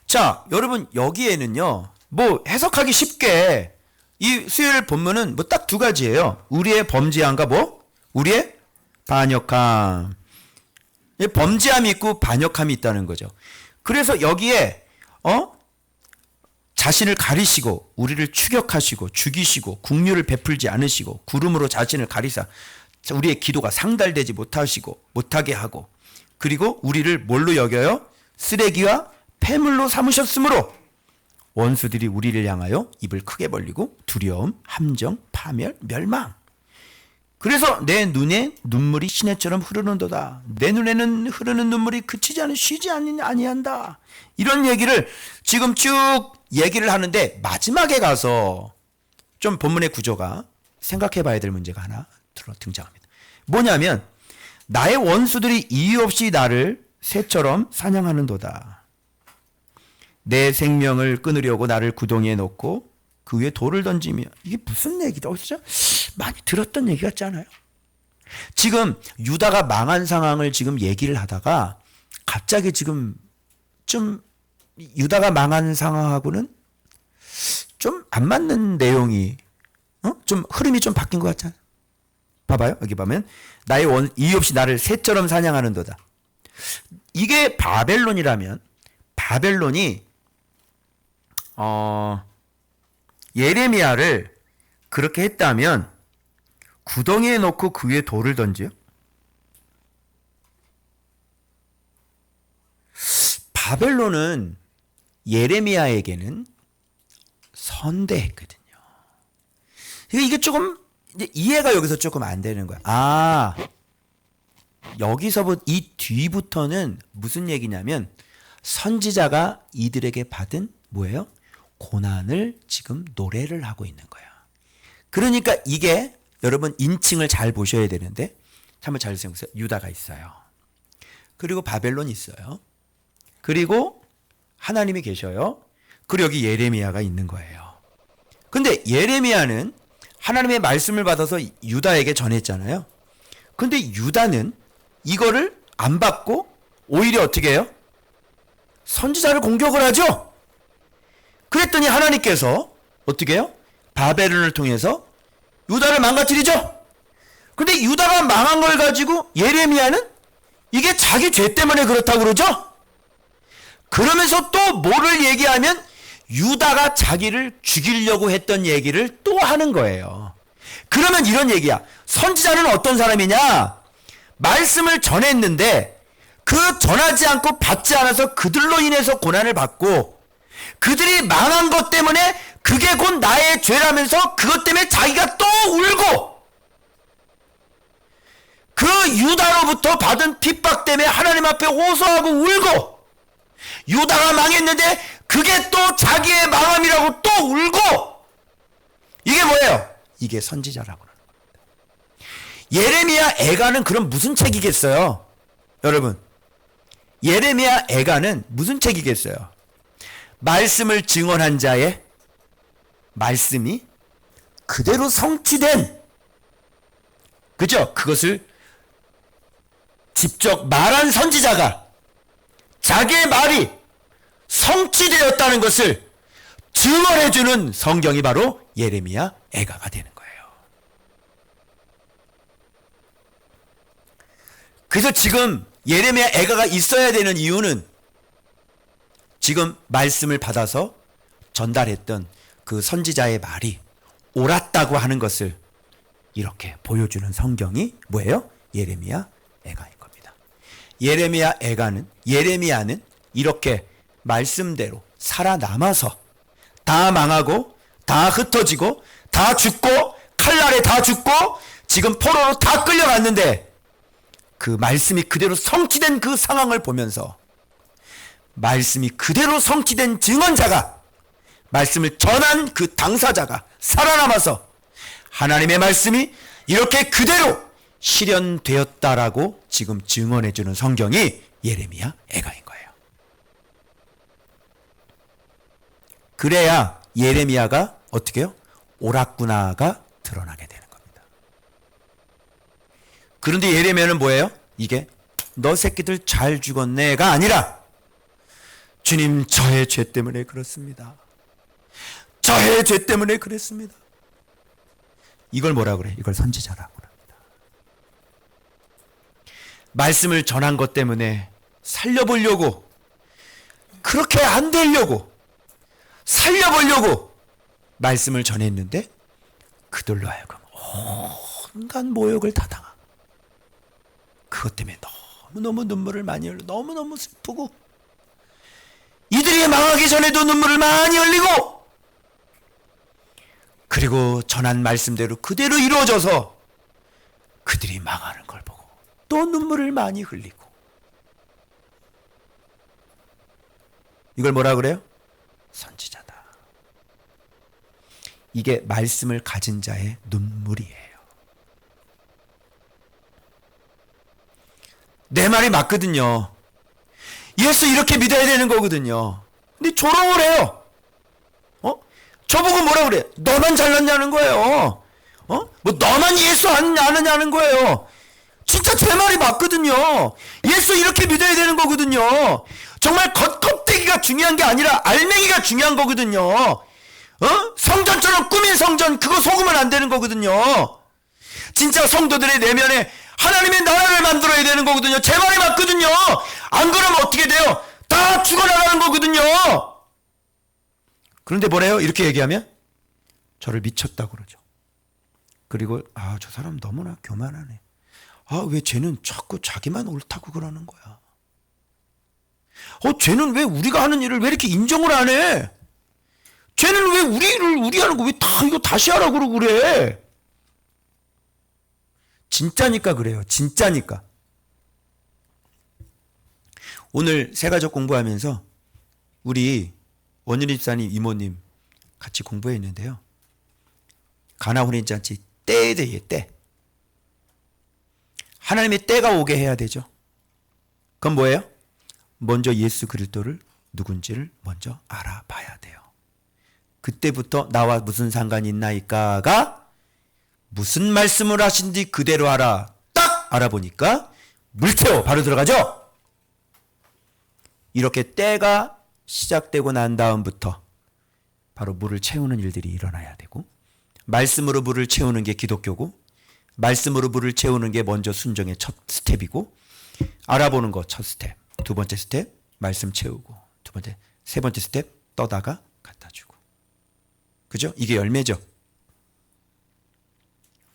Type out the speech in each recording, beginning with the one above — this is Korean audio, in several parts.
자, 여러분 여기에는요. 뭐 해석하기 쉽게 이 수요일 본문은 뭐 딱 두 가지예요. 우리의 범죄함과 뭐? 우리의 반역함. 범죄함이 있고 반역함이 있다는 거죠. 그래서 여기에 자신을 가리시고 우리를 추격하시고 죽이시고 국류를 베풀지 않으시고 구름으로 자신을 가리사 우리의 기도가 상달되지 못하게 하고 그리고 우리를 뭘로 여겨요? 쓰레기와 폐물로 삼으셨으므로 원수들이 우리를 향하여 입을 크게 벌리고 두려움, 함정, 파멸, 멸망. 그래서 내 눈에 눈물이 시내처럼 흐르는도다. 내 눈에는 흐르는 눈물이 그치지 않은 쉬지 아니한다. 이런 얘기를 지금 쭉 얘기를 하는데 마지막에 가서 좀 본문의 구조가 생각해 봐야 될 문제가 하나 등장합니다. 뭐냐면 나의 원수들이 이유 없이 나를 새처럼 사냥하는도다. 내 생명을 끊으려고 나를 구덩이에 놓고 그 위에 돌을 던지며 이게 무슨 얘기다? 어디서 많이 들었던 얘기 같지 않아요? 지금 유다가 망한 상황을 지금 얘기를 하다가 갑자기 지금 좀 유다가 망한 상황하고는 좀 안 맞는 내용이 좀 흐름이 좀 바뀐 것 같잖아요. 봐봐요. 여기 보면 나의 이유 없이 나를 새처럼 사냥하는도다. 이게 바벨론이라면 바벨론이 예레미야를 그렇게 했다면 구덩이에 놓고 그 위에 돌을 던져요? 바벨론은 예레미야에게는 선대했거든요. 이게 조금 이해가 여기서 조금 안 되는 거야. 여기서부터 이 뒤부터는 무슨 얘기냐면 선지자가 이들에게 받은 뭐예요? 고난을 지금 노래를 하고 있는 거야. 그러니까 이게 여러분 인칭을 잘 보셔야 되는데 한번 잘 생각해보세요. 유다가 있어요. 그리고 바벨론이 있어요. 그리고 하나님이 계셔요. 그리고 여기 예레미야가 있는 거예요. 근데 예레미야는 하나님의 말씀을 받아서 유다에게 전했잖아요. 근데 유다는 이거를 안 받고 오히려 어떻게 해요? 선지자를 공격을 하죠. 그랬더니 하나님께서 어떻게 해요? 바벨론을 통해서 유다를 망가뜨리죠. 근데 유다가 망한 걸 가지고 예레미야는 이게 자기 죄 때문에 그렇다고 그러죠. 그러면서 또 뭐를 얘기하면 유다가 자기를 죽이려고 했던 얘기를 또 하는 거예요. 그러면 이런 얘기야. 선지자는 어떤 사람이냐? 말씀을 전했는데 그 전하지 않고 받지 않아서 그들로 인해서 고난을 받고 그들이 망한 것 때문에 그게 곧 나의 죄라면서 그것 때문에 자기가 또 울고 그 유다로부터 받은 핍박 때문에 하나님 앞에 호소하고 울고 유다가 망했는데 그게 또 자기의 망함이라고 또 울고 이게 뭐예요? 이게 선지자라고 하는 겁니다. 예레미야 애가는 그럼 무슨 책이겠어요? 여러분 예레미야 애가는 무슨 책이겠어요? 말씀을 증언한 자의 말씀이 그대로 성취된 그죠? 그것을 직접 말한 선지자가 자기의 말이 성취되었다는 것을 증언해주는 성경이 바로 예레미야 애가가 되는 거예요. 그래서 지금 예레미야 애가가 있어야 되는 이유는 지금 말씀을 받아서 전달했던 그 선지자의 말이 옳았다고 하는 것을 이렇게 보여주는 성경이 뭐예요? 예레미야 애가인 겁니다. 예레미야는 이렇게 말씀대로 살아남아서 다 망하고 다 흩어지고 다 죽고 칼날에 다 죽고 지금 포로로 다 끌려갔는데 그 말씀이 그대로 성취된 그 상황을 보면서 말씀이 그대로 성취된 증언자가 말씀을 전한 그 당사자가 살아남아서 하나님의 말씀이 이렇게 그대로 실현되었다라고 지금 증언해주는 성경이 예레미야 애가인 거예요. 그래야 예레미야가 어떻게 해요? 옳았구나가 드러나게 되는 겁니다. 그런데 예레미야는 뭐예요? 이게 너 새끼들 잘 죽었네가 아니라 주님, 저의 죄 때문에 그렇습니다. 저의 죄 때문에 그랬습니다. 이걸 뭐라 그래? 이걸 선지자라고 합니다. 말씀을 전한 것 때문에 살려보려고, 그렇게 안 되려고, 살려보려고 말씀을 전했는데 그들로 하여금 온갖 모욕을 다 당하고, 그것 때문에 너무너무 눈물을 많이 흘려, 너무너무 슬프고, 이들이 망하기 전에도 눈물을 많이 흘리고, 그리고 전한 말씀대로 그대로 이루어져서 그들이 망하는 걸 보고 또 눈물을 많이 흘리고. 이걸 뭐라 그래요? 선지자다. 이게 말씀을 가진 자의 눈물이에요. 내 말이 맞거든요. 예수 이렇게 믿어야 되는 거거든요. 근데 조롱을 해요. 저보고 뭐라 그래? 너만 잘났냐는 거예요. 뭐 너만 예수 아느냐는 거예요. 진짜 제 말이 맞거든요. 예수 이렇게 믿어야 되는 거거든요. 정말 겉껍데기가 중요한 게 아니라 알맹이가 중요한 거거든요. 성전처럼 꾸민 성전, 그거 속으면 안 되는 거거든요. 진짜 성도들의 내면에 하나님의 나라를 만들어야 되는 거거든요. 제 말이 맞거든요. 안 그러면 어떻게 돼요? 다 죽어나가는 거거든요. 그런데 뭐래요? 이렇게 얘기하면 저를 미쳤다고 그러죠. 그리고 저 사람 너무나 교만하네. 왜 쟤는 자꾸 자기만 옳다고 그러는 거야. 쟤는 왜 우리가 하는 일을 왜 이렇게 인정을 안 해? 쟤는 왜 우리 하는 거 왜 다 이거 다시 하라고 그러고 그래? 진짜니까 그래요. 진짜니까. 오늘 새가족 공부하면서 우리 원윤 집사님, 이모님 같이 공부했는데요. 가나 혼인잔치 때에 대해 때. 하나님의 때가 오게 해야 되죠. 그건 뭐예요? 먼저 예수 그리스도를 누군지를 먼저 알아봐야 돼요. 그때부터 나와 무슨 상관이 있나이까가 무슨 말씀을 하신지 그대로 알아. 딱 알아보니까 물채워 바로 들어가죠. 이렇게 때가 시작되고 난 다음부터 바로 물을 채우는 일들이 일어나야 되고, 말씀으로 물을 채우는 게 기독교고, 말씀으로 물을 채우는 게 먼저 순종의 첫 스텝이고, 알아보는 거 첫 스텝, 두 번째 스텝 말씀 채우고, 두 번째, 세 번째 스텝 떠다가 갖다 주고. 그죠? 이게 열매죠.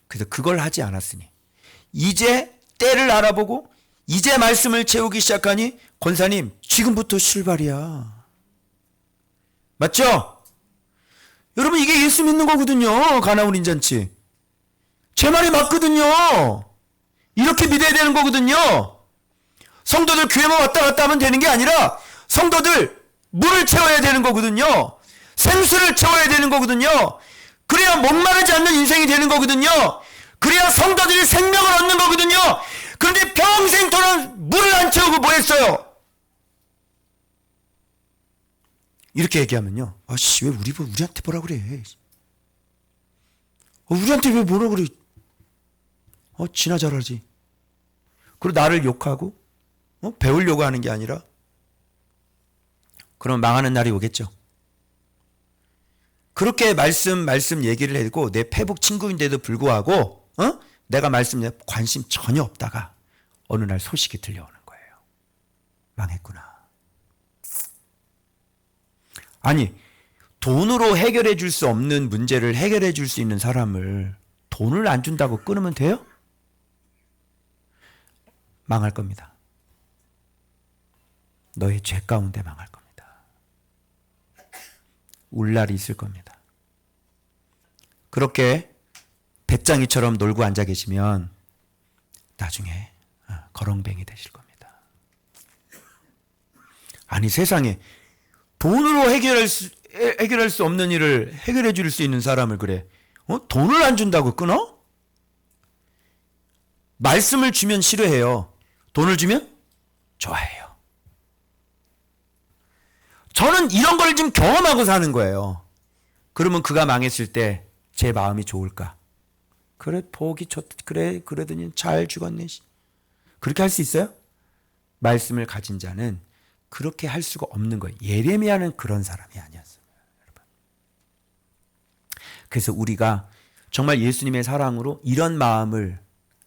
그래서 그걸 하지 않았으니 이제 때를 알아보고 이제 말씀을 채우기 시작하니 권사님 지금부터 출발이야. 맞죠? 여러분 이게 예수 믿는 거거든요. 가나 혼인잔치. 제 말이 맞거든요. 이렇게 믿어야 되는 거거든요. 성도들 교회만 왔다 갔다 하면 되는 게 아니라 성도들 물을 채워야 되는 거거든요. 생수를 채워야 되는 거거든요. 그래야 목마르지 않는 인생이 되는 거거든요. 그래야 성도들이 생명을 얻는 거거든요. 그런데 평생 동안 물을 안 채우고 뭐 했어요? 이렇게 얘기하면요. 왜 우리한테 뭐라 그래? 우리한테 왜 뭐라 그래? 지나 잘하지. 그리고 나를 욕하고, 배우려고 하는 게 아니라, 그럼 망하는 날이 오겠죠. 그렇게 말씀 얘기를 해도 내 페북 친구인데도 불구하고, 내가 말씀에 관심 전혀 없다가, 어느 날 소식이 들려오는 거예요. 망했구나. 아니, 돈으로 해결해 줄 수 없는 문제를 해결해 줄 수 있는 사람을 돈을 안 준다고 끊으면 돼요? 망할 겁니다. 너의 죄 가운데 망할 겁니다. 울 날이 있을 겁니다. 그렇게 배짱이처럼 놀고 앉아 계시면 나중에 거렁뱅이 되실 겁니다. 아니 세상에 돈으로 해결할 수 없는 일을 해결해 줄 수 있는 사람을 그래. 돈을 안 준다고 끊어? 말씀을 주면 싫어해요. 돈을 주면 좋아해요. 저는 이런 걸 지금 경험하고 사는 거예요. 그러면 그가 망했을 때 제 마음이 좋을까? 그래 복이 그래 그러더니 잘 죽었네. 그렇게 할 수 있어요? 말씀을 가진 자는 그렇게 할 수가 없는 거예요. 예레미야는 그런 사람이 아니었어요. 여러분. 그래서 우리가 정말 예수님의 사랑으로 이런 마음을,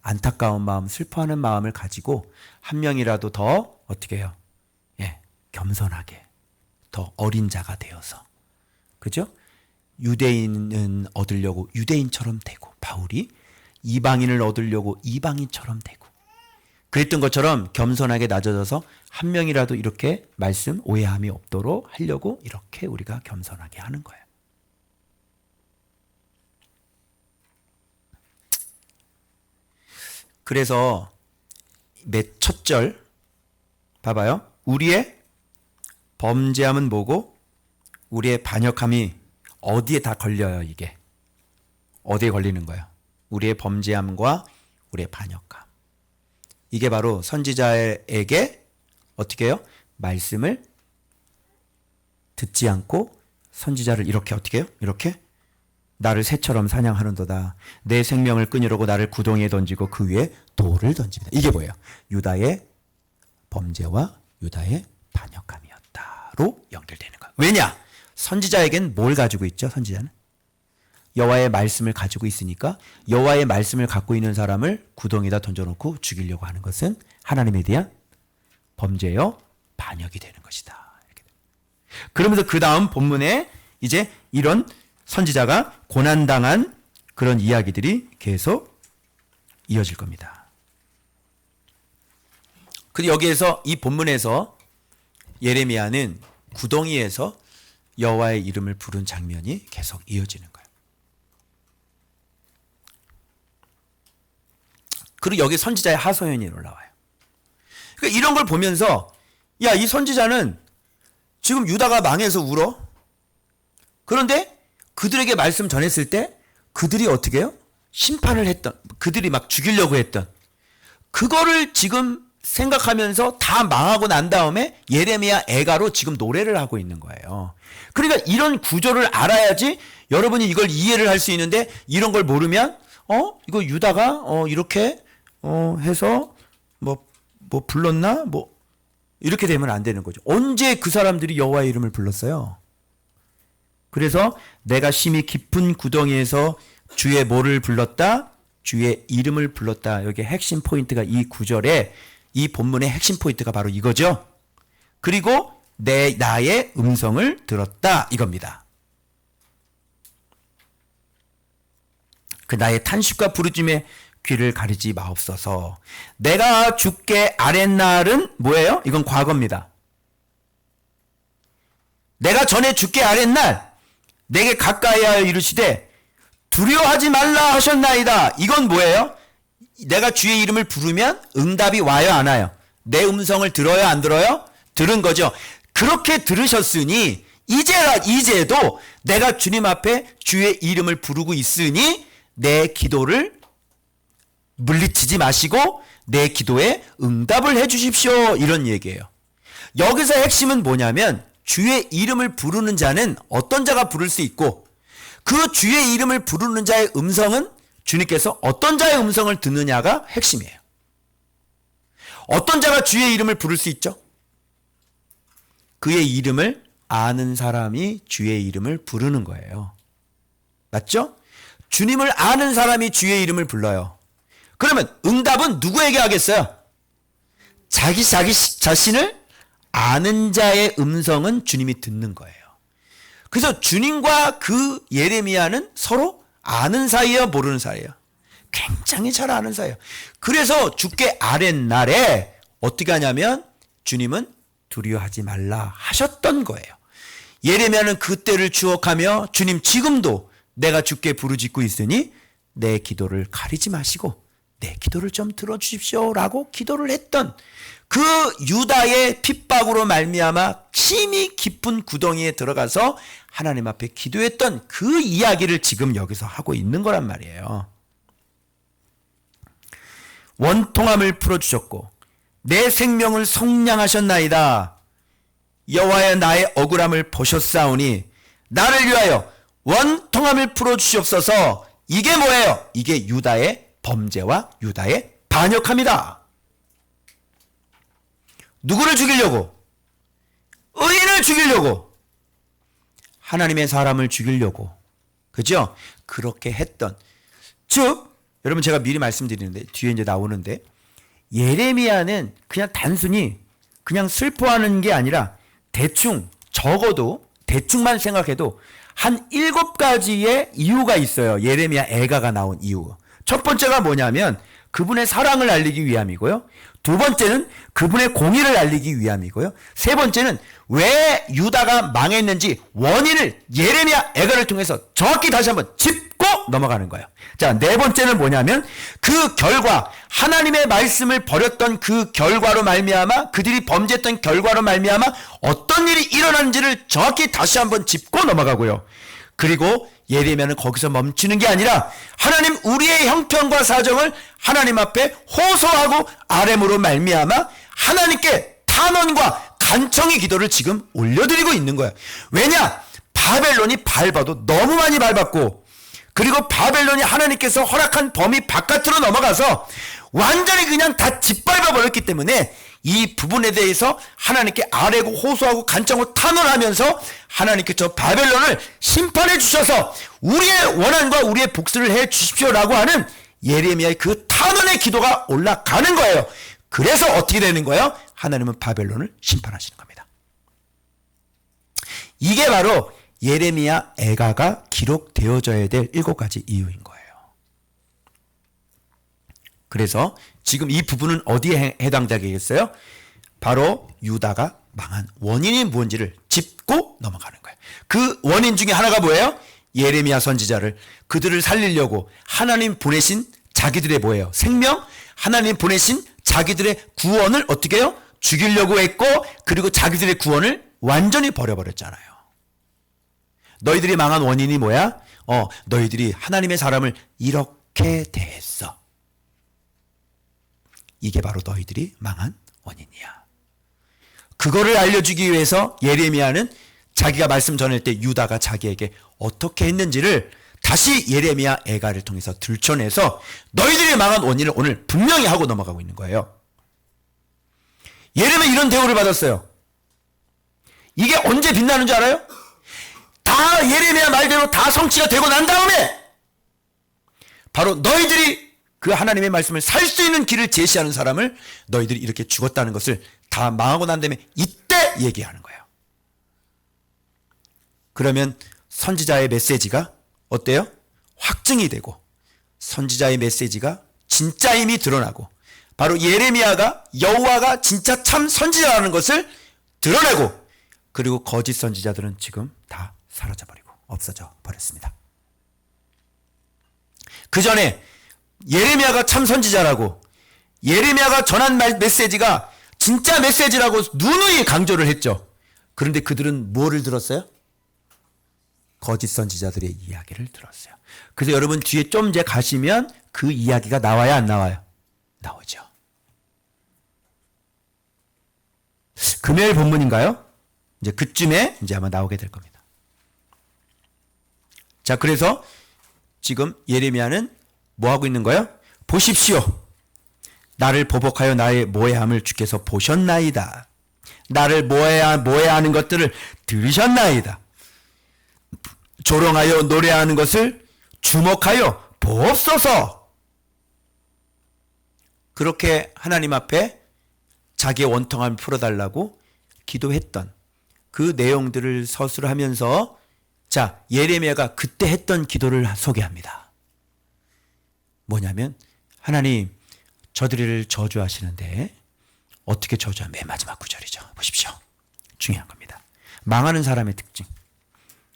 안타까운 마음, 슬퍼하는 마음을 가지고 한 명이라도 더 어떻게 해요? 예, 겸손하게 더 어린 자가 되어서, 그죠? 유대인은 얻으려고 유대인처럼 되고, 바울이 이방인을 얻으려고 이방인처럼 되고, 그랬던 것처럼 겸손하게 낮아져서 한 명이라도 이렇게 말씀 오해함이 없도록 하려고 이렇게 우리가 겸손하게 하는 거예요. 그래서 첫 절 봐봐요. 우리의 범죄함은 뭐고 우리의 반역함이 어디에 다 걸려요. 이게 어디에 걸리는 거예요? 우리의 범죄함과 우리의 반역함. 이게 바로 선지자에게 어떻게 해요? 말씀을 듣지 않고 선지자를 이렇게 어떻게 해요? 이렇게 나를 새처럼 사냥하는도다. 내 생명을 끊으려고 나를 구덩이에 던지고 그 위에 돌을 던집니다. 이게 뭐예요? 유다의 범죄와 유다의 반역함이었다로 연결되는 거예요. 왜냐? 선지자에겐 뭘 가지고 있죠? 선지자는 여호와의 말씀을 가지고 있으니까 여호와의 말씀을 갖고 있는 사람을 구덩이에다 던져놓고 죽이려고 하는 것은 하나님에 대한 범죄요 반역이 되는 것이다. 그러면서 그 다음 본문에 이제 이런 선지자가 고난당한 그런 이야기들이 계속 이어질 겁니다. 근데 여기에서 이 본문에서 예레미야는 구덩이에서 여호와의 이름을 부른 장면이 계속 이어지는 거예요. 그리고 여기 선지자의 하소연이 올라와요. 그러니까 이런 걸 보면서 야, 이 선지자는 지금 유다가 망해서 울어? 그런데 그들에게 말씀 전했을 때 그들이 어떻게 해요? 심판을 했던, 그들이 막 죽이려고 했던 그거를 지금 생각하면서 다 망하고 난 다음에 예레미야 애가로 지금 노래를 하고 있는 거예요. 그러니까 이런 구조를 알아야지 여러분이 이걸 이해를 할 수 있는데 이런 걸 모르면 이거 유다가 이렇게 해서 뭐 불렀나? 뭐 이렇게 되면 안 되는 거죠. 언제 그 사람들이 여호와의 이름을 불렀어요? 그래서 내가 심히 깊은 구덩이에서 주의 뭐를 불렀다? 주의 이름을 불렀다. 여기 핵심 포인트가 이 구절에, 이 본문의 핵심 포인트가 바로 이거죠. 그리고 나의 음성을 들었다 이겁니다. 그 나의 탄식과 부르짖음에 귀를 가리지 마옵소서. 내가 주께 아랫날은 뭐예요? 이건 과거입니다. 내가 전에 주께 아랫날 내게 가까이하여 이르시되 두려워하지 말라 하셨나이다. 이건 뭐예요? 내가 주의 이름을 부르면 응답이 와요, 안 와요? 내 음성을 들어요, 안 들어요? 들은 거죠. 그렇게 들으셨으니 이제도 내가 주님 앞에 주의 이름을 부르고 있으니 내 기도를 물리치지 마시고 내 기도에 응답을 해 주십시오. 이런 얘기예요. 여기서 핵심은 뭐냐면 주의 이름을 부르는 자는 어떤 자가 부를 수 있고 그 주의 이름을 부르는 자의 음성은 주님께서 어떤 자의 음성을 듣느냐가 핵심이에요. 어떤 자가 주의 이름을 부를 수 있죠? 그의 이름을 아는 사람이 주의 이름을 부르는 거예요. 맞죠? 주님을 아는 사람이 주의 이름을 불러요. 그러면 응답은 누구에게 하겠어요? 자기 자신을 아는 자의 음성은 주님이 듣는 거예요. 그래서 주님과 그 예레미야는 서로 아는 사이예요, 모르는 사이예요? 굉장히 잘 아는 사이예요. 그래서 주께 아랫날에 어떻게 하냐면 주님은 두려워하지 말라 하셨던 거예요. 예레미야는 그때를 추억하며 주님 지금도 내가 주께 부르짖고 있으니 내 기도를 가리지 마시고 내 기도를 좀 들어주십시오 라고 기도를 했던 그 유다의 핍박으로 말미암아 심히 깊은 구덩이에 들어가서 하나님 앞에 기도했던 그 이야기를 지금 여기서 하고 있는 거란 말이에요. 원통함을 풀어주셨고 내 생명을 속량하셨나이다. 여호와여 나의 억울함을 보셨사오니 나를 위하여 원통함을 풀어주시옵소서. 이게 뭐예요? 이게 유다의 범죄와 유다의 반역함이다. 누구를 죽이려고? 죽이려고, 하나님의 사람을 죽이려고, 그죠? 그렇게 했던, 즉 여러분 제가 미리 말씀드리는데 뒤에 이제 나오는데, 예레미야는 그냥 단순히 그냥 슬퍼하는 게 아니라 대충, 적어도 대충만 생각해도 한 7가지의 이유가 있어요. 예레미야 애가가 나온 이유. 첫 번째가 뭐냐면 그분의 사랑을 알리기 위함이고요. 두 번째는 그분의 공의를 알리기 위함이고요. 세 번째는 왜 유다가 망했는지 원인을 예레미야 애가를 통해서 정확히 다시 한번 짚고 넘어가는 거예요. 자, 네 번째는 뭐냐면 그 결과, 하나님의 말씀을 버렸던 그 결과로 말미암아, 그들이 범죄했던 결과로 말미암아 어떤 일이 일어났는지를 정확히 다시 한번 짚고 넘어가고요. 그리고 예레미야는 거기서 멈추는 게 아니라 하나님, 우리의 형편과 사정을 하나님 앞에 호소하고 아뢰므로 말미암아 하나님께 탄원과 간청의 기도를 지금 올려드리고 있는 거야. 왜냐? 바벨론이 밟아도 너무 많이 밟았고, 그리고 바벨론이 하나님께서 허락한 범위 바깥으로 넘어가서 완전히 그냥 다 짓밟아 버렸기 때문에 이 부분에 대해서 하나님께 아뢰고 호소하고 간청하고 탄원하면서 하나님께서 바벨론을 심판해 주셔서 우리의 원한과 우리의 복수를 해 주십시오라고 하는 예레미야의 그 탄원의 기도가 올라가는 거예요. 그래서 어떻게 되는 거예요? 하나님은 바벨론을 심판하시는 겁니다. 이게 바로 예레미야 애가가 기록되어져야 될 7가지 이유인 거예요. 그래서 지금 이 부분은 어디에 해당되겠어요? 바로 유다가 망한 원인이 뭔지를 짚고 넘어가는 거예요. 그 원인 중에 하나가 뭐예요? 예레미야 선지자를, 그들을 살리려고 하나님 보내신 자기들의 뭐예요? 생명, 하나님 보내신 자기들의 구원을 어떻게 해요? 죽이려고 했고, 그리고 자기들의 구원을 완전히 버려버렸잖아요. 너희들이 망한 원인이 뭐야? 너희들이 하나님의 사람을 이렇게 대했어. 이게 바로 너희들이 망한 원인이야. 그거를 알려주기 위해서 예레미야는 자기가 말씀 전할 때 유다가 자기에게 어떻게 했는지를 다시 예레미야 애가를 통해서 들춰내서 너희들이 망한 원인을 오늘 분명히 하고 넘어가고 있는 거예요. 예레미야 이런 대우를 받았어요. 이게 언제 빛나는 줄 알아요? 다 예레미야 말대로 다 성취가 되고 난 다음에 바로 너희들이 그 하나님의 말씀을 살 수 있는 길을 제시하는 사람을 너희들이 이렇게 죽었다는 것을 다 망하고 난 다음에 이때 얘기하는 거예요. 그러면 선지자의 메시지가 어때요? 확증이 되고 선지자의 메시지가 진짜임이 드러나고 바로 예레미야가 여호와가 진짜 참 선지자라는 것을 드러내고, 그리고 거짓 선지자들은 지금 다 사라져버리고 없어져 버렸습니다. 그 전에 예레미야가 참 선지자라고, 예레미야가 전한 메시지가 진짜 메시지라고 누누이 강조를 했죠. 그런데 그들은 뭐를 들었어요? 거짓 선지자들의 이야기를 들었어요. 그래서 여러분 뒤에 좀 이제 가시면 그 이야기가 나와요, 안 나와요? 나오죠. 금요일 본문인가요? 이제 그쯤에 이제 아마 나오게 될 겁니다. 자, 그래서 지금 예레미야는 뭐 하고 있는 거예요? 보십시오. 나를 보복하여 나의 모해함을 주께서 보셨나이다. 나를 모해하는 것들을 들으셨나이다. 조롱하여 노래하는 것을 주목하여 보옵소서. 그렇게 하나님 앞에 자기의 원통함을 풀어달라고 기도했던 그 내용들을 서술하면서, 자, 예레미야가 그때 했던 기도를 소개합니다. 뭐냐면, 하나님, 저들을 저주하시는데 어떻게 저주하면, 맨 마지막 구절이죠. 보십시오. 중요한 겁니다. 망하는 사람의 특징.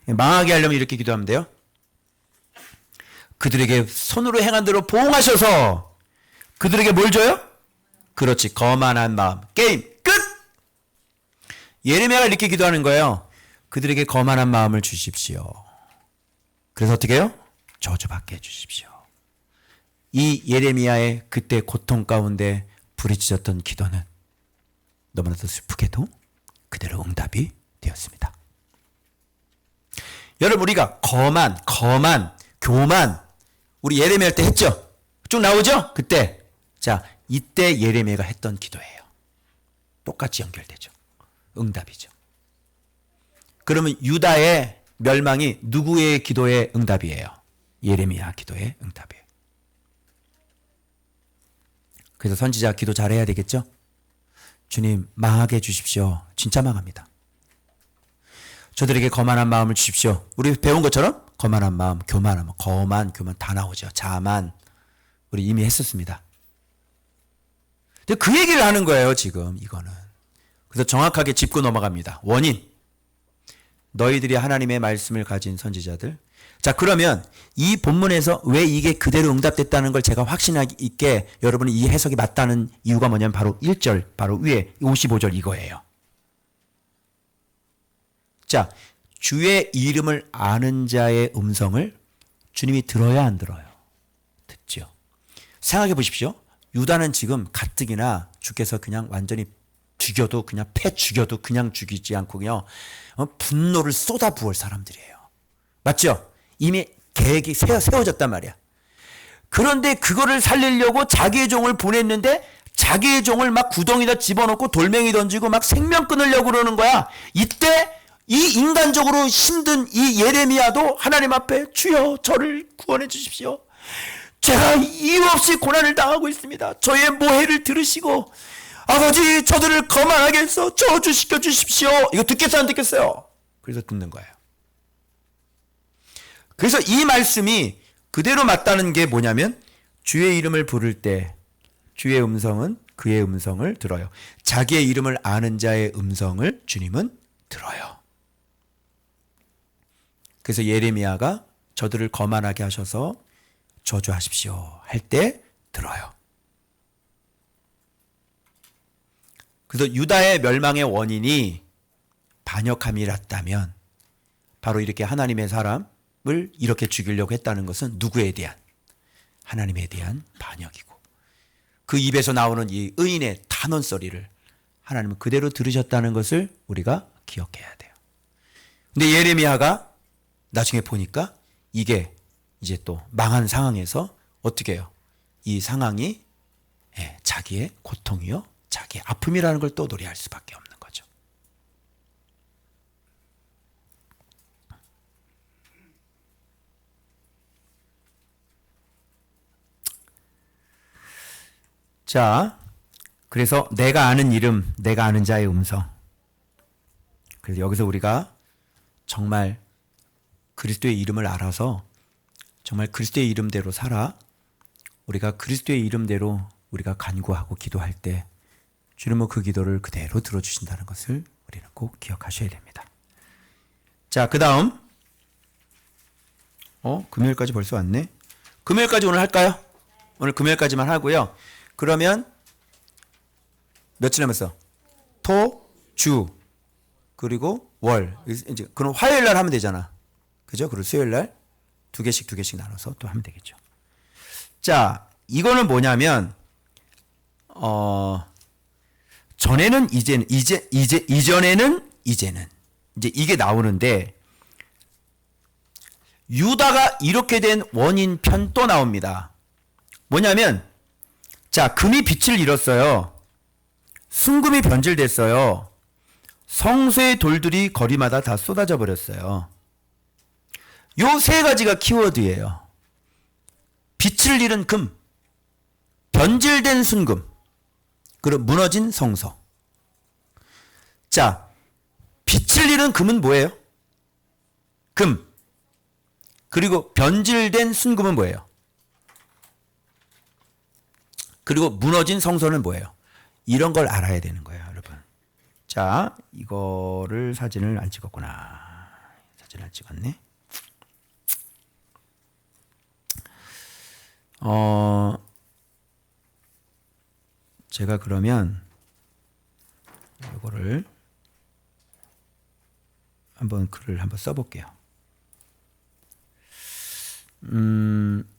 망하게 하려면 이렇게 기도하면 돼요. 그들에게 손으로 행한 대로 보응하셔서 그들에게 뭘 줘요? 그렇지, 거만한 마음. 게임 끝! 예레미야가 이렇게 기도하는 거예요. 그들에게 거만한 마음을 주십시오. 그래서 어떻게 해요? 저주받게 해주십시오. 이 예레미야의 그때 고통 가운데 부르짖었던 기도는 너무나도 슬프게도 그대로 응답이 되었습니다. 여러분, 우리가 거만, 교만, 우리 예레미야 할 때 했죠? 쭉 나오죠? 그때. 자, 이때 예레미야가 했던 기도예요. 똑같이 연결되죠. 응답이죠. 그러면 유다의 멸망이 누구의 기도의 응답이에요? 예레미야 기도의 응답이에요. 그래서 선지자 기도 잘해야 되겠죠? 주님 망하게 해주십시오. 진짜 망합니다. 저들에게 거만한 마음을 주십시오. 우리 배운 것처럼 거만한 마음, 교만한 마음, 거만, 교만 다 나오죠. 자만 우리 이미 했었습니다. 근데 그 얘기를 하는 거예요 지금 이거는. 그래서 정확하게 짚고 넘어갑니다. 원인. 너희들이 하나님의 말씀을 가진 선지자들. 자, 그러면 이 본문에서 왜 이게 그대로 응답됐다는 걸 제가 확신하기 있게 여러분이 이 해석이 맞다는 이유가 뭐냐면 바로 1절, 바로 위에 55절 이거예요. 자, 주의 이름을 아는 자의 음성을 주님이 들어야 안 들어요? 듣죠. 생각해 보십시오. 유다는 지금 가뜩이나 주께서 그냥 완전히 죽여도 그냥 패 죽여도 그냥 죽이지 않고 그냥 분노를 쏟아부을 사람들이에요. 맞죠? 이미 계획이 세워졌단 말이야. 그런데 그거를 살리려고 자기의 종을 보냈는데 자기의 종을 막 구덩이다 집어넣고 돌멩이 던지고 막 생명 끊으려고 그러는 거야. 이때 이 인간적으로 힘든 이 예레미야도 하나님 앞에 주여 저를 구원해 주십시오. 제가 이유 없이 고난을 당하고 있습니다. 저의 모해를 들으시고 아버지 저들을 거만하게 해서 저주시켜 주십시오. 이거 듣겠어요 안 듣겠어요? 그래서 듣는 거예요. 그래서 이 말씀이 그대로 맞다는 게 뭐냐면 주의 이름을 부를 때 주의 음성은 그의 음성을 들어요. 자기의 이름을 아는 자의 음성을 주님은 들어요. 그래서 예레미야가 저들을 거만하게 하셔서 저주하십시오 할 때 들어요. 그래서 유다의 멸망의 원인이 반역함이랐다면 바로 이렇게 하나님의 사람을 이렇게 죽이려고 했다는 것은 누구에 대한? 하나님에 대한 반역이고 그 입에서 나오는 이 의인의 탄원소리를 하나님은 그대로 들으셨다는 것을 우리가 기억해야 돼요. 근데 예레미야가 나중에 보니까 이게 이제 또 망한 상황에서 어떻게 해요? 이 상황이 자기의 고통이요 자기의 아픔이라는 걸 또 노래할 수밖에 없는 거죠. 자, 그래서 내가 아는 이름, 내가 아는 자의 음성. 그래서 여기서 우리가 정말 그리스도의 이름을 알아서 정말 그리스도의 이름대로 살아 우리가 그리스도의 이름대로 우리가 간구하고 기도할 때 주님은 그 기도를 그대로 들어주신다는 것을 우리는 꼭 기억하셔야 됩니다. 자, 그 다음 금요일까지 벌써 왔네. 금요일까지 오늘 할까요? 오늘 금요일까지만 하고요. 그러면 며칠 남았어? 토, 주, 그리고 월. 이제 그럼 화요일 날 하면 되잖아. 그죠? 그리고 수요일 날 두 개씩 나눠서 또 하면 되겠죠. 자, 이거는 뭐냐면 전에는 이제는 이전에는 이제는 이제 이게 나오는데 유다가 이렇게 된 원인 편 또 나옵니다. 뭐냐면 자, 금이 빛을 잃었어요. 순금이 변질됐어요. 성소의 돌들이 거리마다 다 쏟아져 버렸어요. 요 세 가지가 키워드예요. 빛을 잃은 금, 변질된 순금, 그리고 무너진 성소. 자, 빛을 잃은 금은 뭐예요? 금. 그리고 변질된 순금은 뭐예요? 그리고 무너진 성소는 뭐예요? 이런 걸 알아야 되는 거예요, 여러분. 자, 이거를 사진을 안 찍었구나. 사진을 안 찍었네. 제가 그러면 이거를 글을 한번 써볼게요.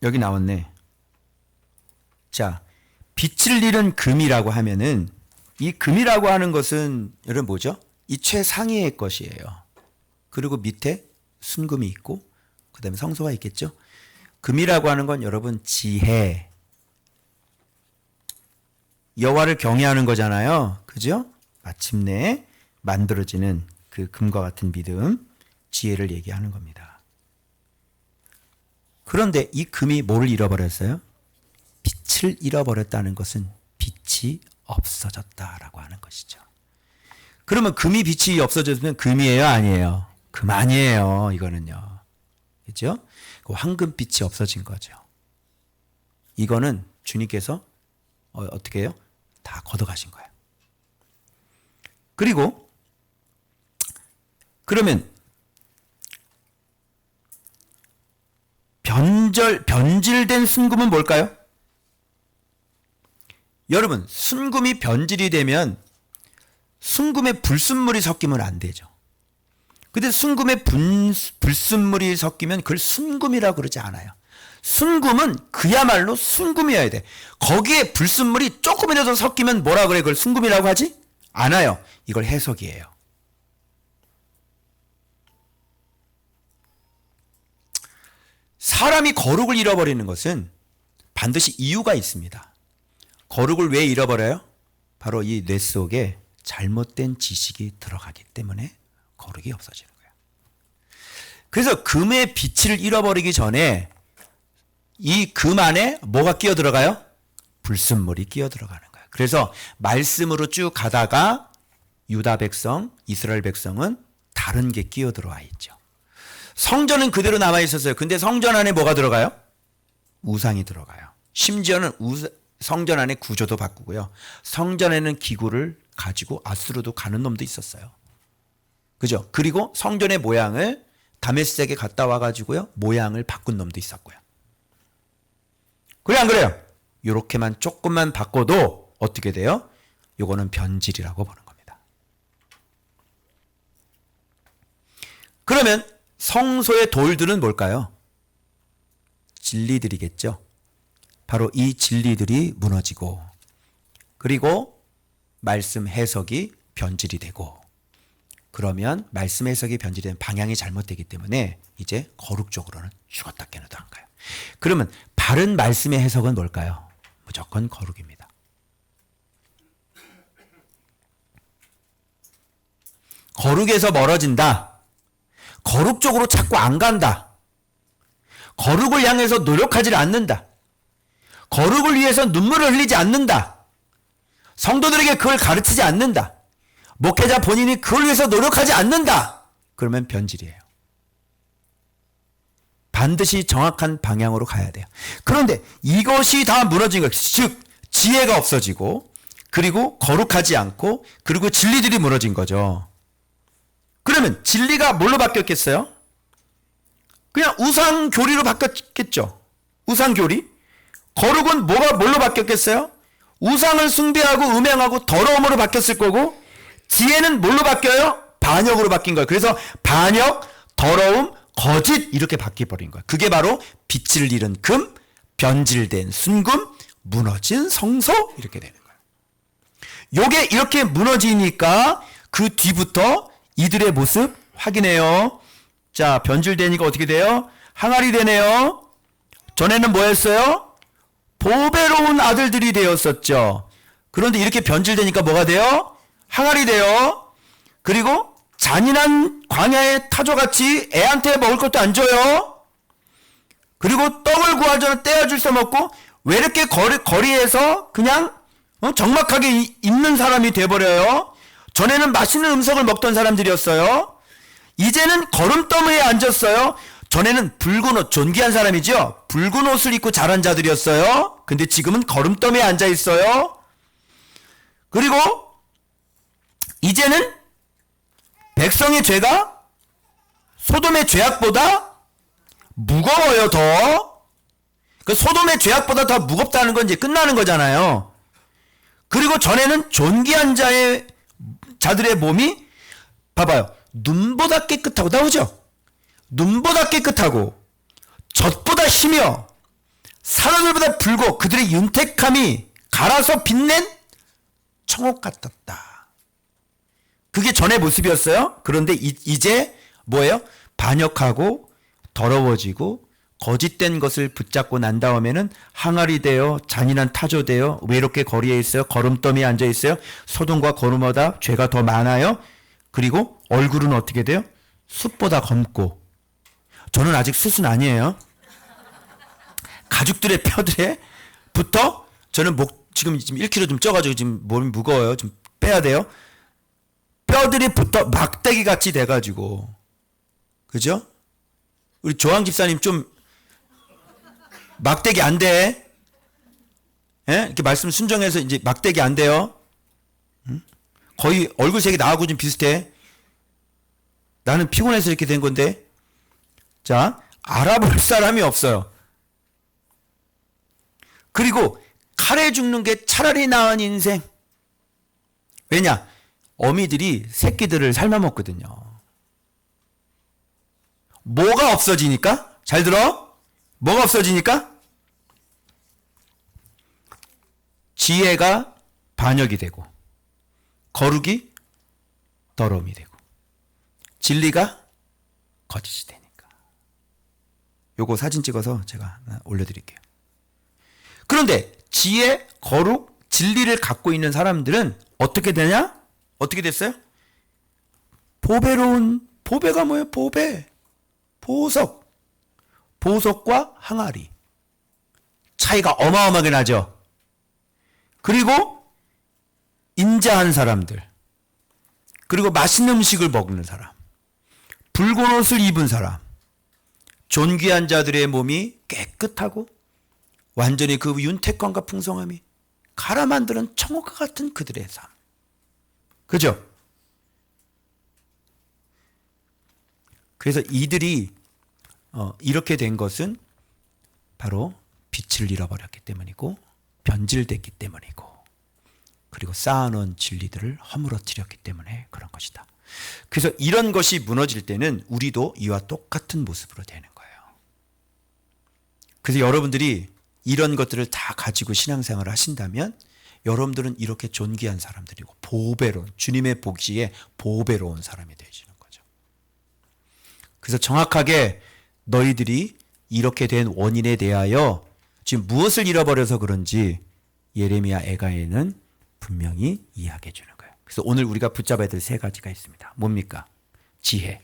여기 나왔네. 자, 빛을 잃은 금이라고 하면은 이 금이라고 하는 것은 여러분 뭐죠? 이 최상위의 것이에요. 그리고 밑에 순금이 있고 그 다음에 성소가 있겠죠. 금이라고 하는 건 여러분 지혜, 여호와를 경외하는 거잖아요. 그죠? 마침내 만들어지는 그 금과 같은 믿음, 지혜를 얘기하는 겁니다. 그런데 이 금이 뭐를 잃어버렸어요? 빛을 잃어버렸다는 것은 빛이 없어졌다라고 하는 것이죠. 그러면 금이 빛이 없어졌으면 금이에요, 아니에요? 금 아니에요, 이거는요. 그렇죠? 황금빛이 없어진 거죠. 이거는 주님께서 어떻게 해요? 다 걷어가신 거예요. 그리고 그러면 변질된 순금은 뭘까요? 여러분, 순금이 변질이 되면 순금에 불순물이 섞이면 안 되죠. 근데 순금에 불순물이 섞이면 그걸 순금이라고 그러지 않아요. 순금은 그야말로 순금이어야 돼. 거기에 불순물이 조금이라도 섞이면 뭐라 그래? 그걸 순금이라고 하지? 않아요. 이걸 해석이에요. 사람이 거룩을 잃어버리는 것은 반드시 이유가 있습니다. 거룩을 왜 잃어버려요? 바로 이 뇌 속에 잘못된 지식이 들어가기 때문에 거룩이 없어지는 거예요. 그래서 금의 빛을 잃어버리기 전에 이 금 안에 뭐가 끼어 들어가요? 불순물이 끼어 들어가는 거예요. 그래서 말씀으로 쭉 가다가 유다 백성, 이스라엘 백성은 다른 게 끼어 들어와 있죠. 성전은 그대로 남아 있었어요. 근데 성전 안에 뭐가 들어가요? 우상이 들어가요. 심지어는 성전 안에 구조도 바꾸고요. 성전에는 기구를 가지고 아수르도 가는 놈도 있었어요. 그죠? 그리고 성전의 모양을 다메섹에 갔다 와가지고요. 모양을 바꾼 놈도 있었고요. 그래 안 그래요? 요렇게만 조금만 바꿔도 어떻게 돼요? 요거는 변질이라고 보는 겁니다. 그러면 성소의 돌들은 뭘까요? 진리들이겠죠. 바로 이 진리들이 무너지고 그리고 말씀 해석이 변질이 되고 그러면 말씀 해석이 변질된 방향이 잘못되기 때문에 이제 거룩적으로는 죽었다 깨어나도 안 가요. 그러면 바른 말씀의 해석은 뭘까요? 무조건 거룩입니다. 거룩에서 멀어진다. 거룩 쪽으로 자꾸 안 간다. 거룩을 향해서 노력하지 않는다. 거룩을 위해서 눈물을 흘리지 않는다. 성도들에게 그걸 가르치지 않는다. 목회자 본인이 그걸 위해서 노력하지 않는다. 그러면 변질이에요. 반드시 정확한 방향으로 가야 돼요. 그런데 이것이 다 무너진 것, 즉 지혜가 없어지고 그리고 거룩하지 않고 그리고 진리들이 무너진 거죠. 그러면 진리가 뭘로 바뀌었겠어요? 그냥 우상교리로 바뀌었겠죠. 우상교리. 거룩은 뭘로 바뀌었겠어요? 우상을 숭배하고 음행하고 더러움으로 바뀌었을 거고 지혜는 뭘로 바뀌어요? 반역으로 바뀐 거예요. 그래서 반역, 더러움, 거짓 이렇게 바뀌어버린 거예요. 그게 바로 빛을 잃은 금, 변질된 순금, 무너진 성소 이렇게 되는 거예요. 요게 이렇게 무너지니까 그 뒤부터 이들의 모습 확인해요. 자, 변질되니까 어떻게 돼요? 항아리 되네요. 전에는 뭐였어요? 보배로운 아들들이 되었었죠. 그런데 이렇게 변질되니까 뭐가 돼요? 항아리 돼요. 그리고 잔인한 광야의 타조같이 애한테 먹을 것도 안 줘요. 그리고 떡을 구하자면 떼어줄 수 먹고 왜 이렇게 거리에서 그냥 적막하게 있는 사람이 돼버려요. 전에는 맛있는 음식을 먹던 사람들이었어요. 이제는 거름더미에 앉았어요. 전에는 붉은 옷, 존귀한 사람이죠. 붉은 옷을 입고 자란 자들이었어요. 근데 지금은 거름더미에 앉아 있어요. 그리고 이제는 백성의 죄가 소돔의 죄악보다 무거워요, 더. 그 소돔의 죄악보다 더 무겁다는 건 이제 끝나는 거잖아요. 그리고 전에는 존귀한 자들의 몸이 봐봐요. 눈보다 깨끗하고 나오죠? 눈보다 깨끗하고 젖보다 희며 사람들보다 붉고 그들의 윤택함이 갈아서 빛낸 청옥 같았다. 그게 전의 모습이었어요. 그런데 이제 뭐예요? 반역하고 더러워지고 거짓된 것을 붙잡고 난 다음에는 항아리 되어 잔인한 타조 되어 외롭게 거리에 있어요. 거름더미에 앉아 있어요. 소돔과 고르모다 죄가 더 많아요. 그리고 얼굴은 어떻게 돼요? 숯보다 검고. 저는 아직 숯은 아니에요. 가죽들의 뼈들에부터 저는 지금 1kg 좀 쪄가지고 지금 몸이 무거워요. 좀 빼야 돼요. 뼈들이 붙어 막대기 같이 돼가지고. 그죠? 우리 조항 집사님 좀 막대기 안 돼. 예? 이렇게 말씀 순정해서 이제 막대기 안 돼요. 응? 거의 얼굴색이 나하고 좀 비슷해. 나는 피곤해서 이렇게 된 건데. 자, 알아볼 사람이 없어요. 그리고 칼에 죽는 게 차라리 나은 인생. 왜냐? 어미들이 새끼들을 삶아 먹거든요. 뭐가 없어지니까? 잘 들어? 뭐가 없어지니까? 지혜가 반역이 되고, 거룩이 더러움이 되고, 진리가 거짓이 되니까. 요거 사진 찍어서 제가 올려드릴게요. 그런데 지혜, 거룩, 진리를 갖고 있는 사람들은 어떻게 되냐? 어떻게 됐어요? 보배로운, 보배가 뭐예요? 보배. 보석. 보석과 항아리. 차이가 어마어마하게 나죠. 그리고 인자한 사람들. 그리고 맛있는 음식을 먹는 사람. 붉은 옷을 입은 사람. 존귀한 자들의 몸이 깨끗하고 완전히 그 윤택감과 풍성함이 갈아 만드는 청옥과 같은 그들의 삶. 그죠? 그래서 이들이 이렇게 된 것은 바로 빛을 잃어버렸기 때문이고 변질됐기 때문이고 그리고 쌓아놓은 진리들을 허물어뜨렸기 때문에 그런 것이다. 그래서 이런 것이 무너질 때는 우리도 이와 똑같은 모습으로 되는 거예요. 그래서 여러분들이 이런 것들을 다 가지고 신앙생활을 하신다면 여러분들은 이렇게 존귀한 사람들이고 보배로운 주님의 복지에 보배로운 사람이 되시는 거죠. 그래서 정확하게 너희들이 이렇게 된 원인에 대하여 지금 무엇을 잃어버려서 그런지 예레미야 애가에는 분명히 이야기해 주는 거예요. 그래서 오늘 우리가 붙잡아야 될 세 가지가 있습니다. 뭡니까? 지혜,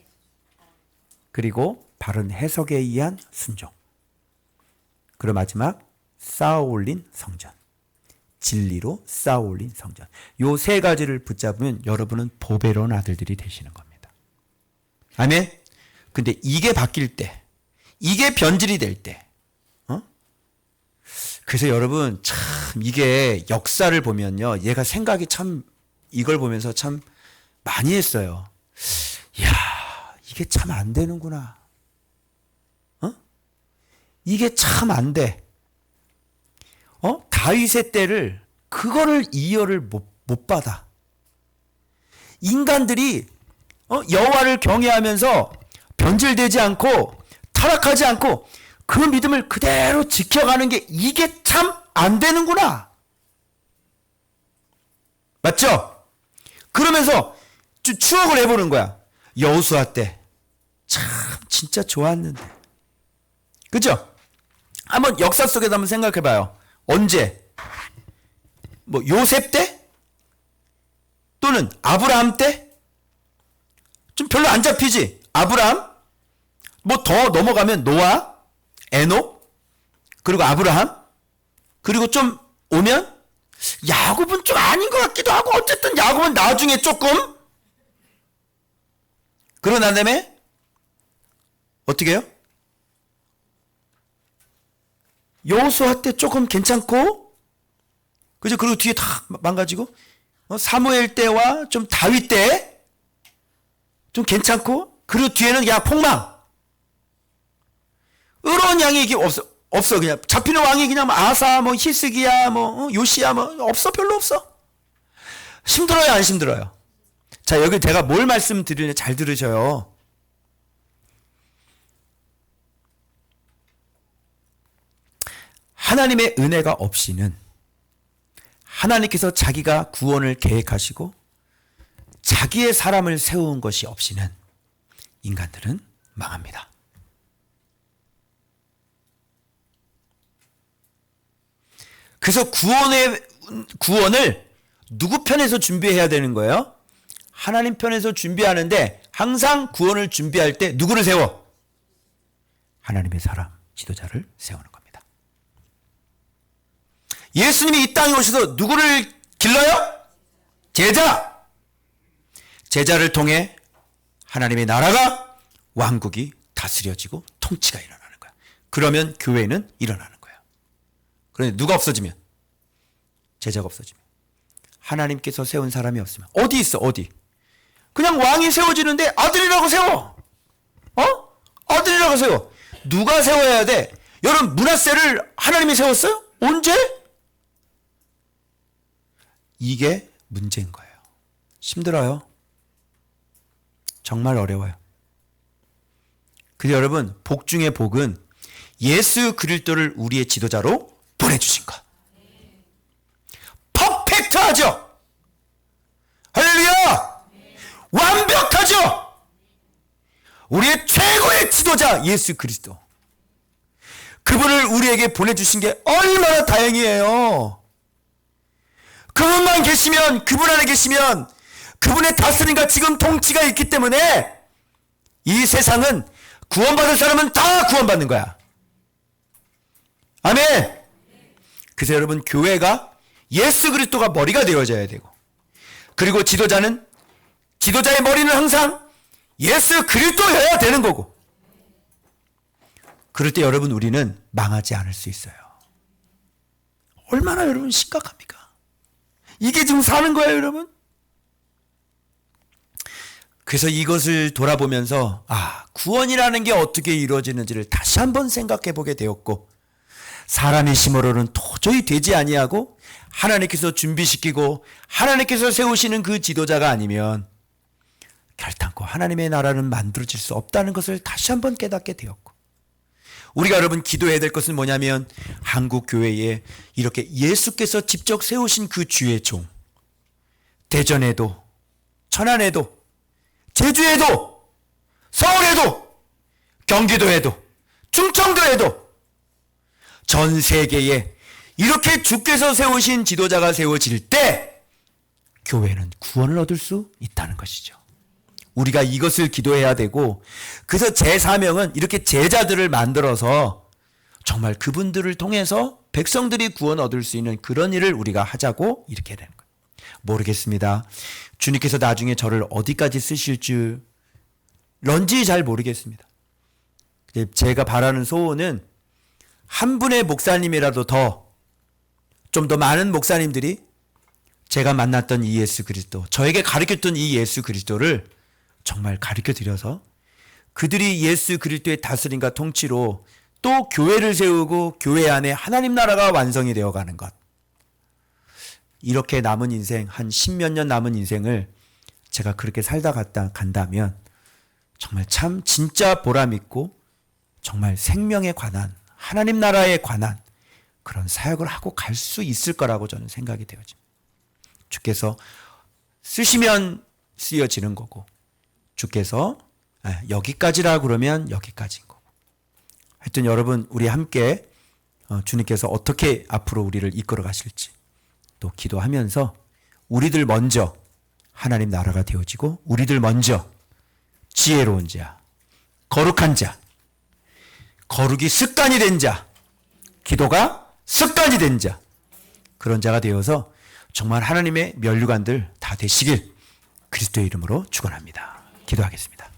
그리고 바른 해석에 의한 순종, 그리고 마지막 쌓아 올린 성전, 진리로 쌓아 올린 성전. 요 세 가지를 붙잡으면 여러분은 보배로운 아들들이 되시는 겁니다. 아멘. 근데 이게 바뀔 때, 이게 변질이 될 때, 그래서 여러분 참 이게 역사를 보면요, 얘가 생각이 참 이걸 보면서 참 많이 했어요. 이야, 이게 참 안 되는구나. 이게 참 안 돼. 다윗의 때를 그거를 이해를 못 받아. 인간들이 여호와를 경외하면서 변질되지 않고 타락하지 않고 그 믿음을 그대로 지켜가는 게 이게 참 안 되는구나. 맞죠? 그러면서 좀 추억을 해보는 거야. 여호수아 때 참 진짜 좋았는데. 그죠? 한번 역사 속에서 한번 생각해봐요. 언제? 뭐 요셉 때? 또는 아브라함 때? 좀 별로 안 잡히지? 아브라함? 뭐 더 넘어가면 노아, 에녹, 그리고 아브라함, 그리고 좀 오면 야곱은 좀 아닌 것 같기도 하고 어쨌든 야곱은 나중에 조금. 그러고 난 다음에 어떻게 해요? 여호수아 때 조금 괜찮고, 그죠? 그리고 뒤에 다 망가지고, 사무엘 때와 좀 다윗 때 좀 괜찮고, 그리고 뒤에는 그냥 폭망. 의로운 양이 이게 없어. 그냥 잡히는 왕이 그냥 아사, 뭐 히스기야, 뭐 요시야, 뭐 없어. 별로 없어. 힘들어요, 안 힘들어요? 자, 여기 제가 뭘 말씀드리냐 잘 들으셔요. 하나님의 은혜가 없이는, 하나님께서 자기가 구원을 계획하시고 자기의 사람을 세운 것이 없이는 인간들은 망합니다. 그래서 구원을 누구 편에서 준비해야 되는 거예요? 하나님 편에서 준비하는데 항상 구원을 준비할 때 누구를 세워? 하나님의 사람, 지도자를 세우는 겁니다. 예수님이 이 땅에 오셔서 누구를 길러요? 제자! 제자를 통해 하나님의 나라가, 왕국이 다스려지고 통치가 일어나는 거야. 그러면 교회는 일어나는 거야. 그런데 누가 없어지면? 제자가 없어지면. 하나님께서 세운 사람이 없으면. 어디 있어? 어디? 그냥 왕이 세워지는데 아들이라고 세워. 아들이라고 세워. 누가 세워야 돼? 여러분, 므낫세를 하나님이 세웠어요? 언제? 이게 문제인 거예요. 힘들어요. 정말 어려워요. 그래서 여러분, 복 중의 복은 예수 그리스도를 우리의 지도자로 보내주신 것. 퍼펙트하죠? 할렐루야! 완벽하죠? 우리의 최고의 지도자 예수 그리스도. 그분을 우리에게 보내주신 게 얼마나 다행이에요. 그분만 계시면, 그분 안에 계시면, 그분의 다스림과 지금 통치가 있기 때문에 이 세상은 구원받을 사람은 다 구원받는 거야. 아멘. 그래서 여러분, 교회가 예수 그리스도가 머리가 되어져야 되고, 그리고 지도자의 머리는 항상 예수 그리스도여야 되는 거고, 그럴 때 여러분, 우리는 망하지 않을 수 있어요. 얼마나 여러분 심각합니까? 이게 지금 사는 거예요, 여러분. 그래서 이것을 돌아보면서 구원이라는 게 어떻게 이루어지는지를 다시 한번 생각해 보게 되었고, 사람의 힘으로는 도저히 되지 아니하고 하나님께서 준비시키고 하나님께서 세우시는 그 지도자가 아니면 결단코 하나님의 나라는 만들어질 수 없다는 것을 다시 한번 깨닫게 되었고, 우리가 여러분 기도해야 될 것은 뭐냐면, 한국 교회에 이렇게 예수께서 직접 세우신 그 주의 종, 대전에도, 천안에도, 제주에도, 서울에도, 경기도에도, 충청도에도, 전 세계에 이렇게 주께서 세우신 지도자가 세워질 때 교회는 구원을 얻을 수 있다는 것이죠. 우리가 이것을 기도해야 되고, 그래서 제 사명은 이렇게 제자들을 만들어서 정말 그분들을 통해서 백성들이 구원 얻을 수 있는 그런 일을 우리가 하자고 이렇게 되는 거예요. 모르겠습니다. 주님께서 나중에 저를 어디까지 쓰실 줄런지 잘 모르겠습니다. 제가 바라는 소원은 한 분의 목사님이라도 좀 더 많은 목사님들이 제가 만났던 이 예수 그리스도, 저에게 가르쳤던 이 예수 그리스도를 정말 가르쳐 드려서 그들이 예수 그리스도의 다스림과 통치로 또 교회를 세우고 교회 안에 하나님 나라가 완성이 되어 가는 것. 이렇게 남은 인생, 한 10몇 년 남은 인생을 제가 그렇게 살다 간다면 정말 참 진짜 보람 있고 정말 생명에 관한, 하나님 나라에 관한 그런 사역을 하고 갈 수 있을 거라고 저는 생각이 되어집니다. 주께서 쓰시면 쓰여지는 거고, 주께서 여기까지라 그러면 여기까지인 거고. 하여튼 여러분, 우리 함께 주님께서 어떻게 앞으로 우리를 이끌어 가실지 또 기도하면서, 우리들 먼저 하나님 나라가 되어지고, 우리들 먼저 지혜로운 자, 거룩한 자, 거룩이 습관이 된 자, 기도가 습관이 된 자, 그런 자가 되어서 정말 하나님의 면류관들 다 되시길 그리스도의 이름으로 축원합니다. 기도하겠습니다.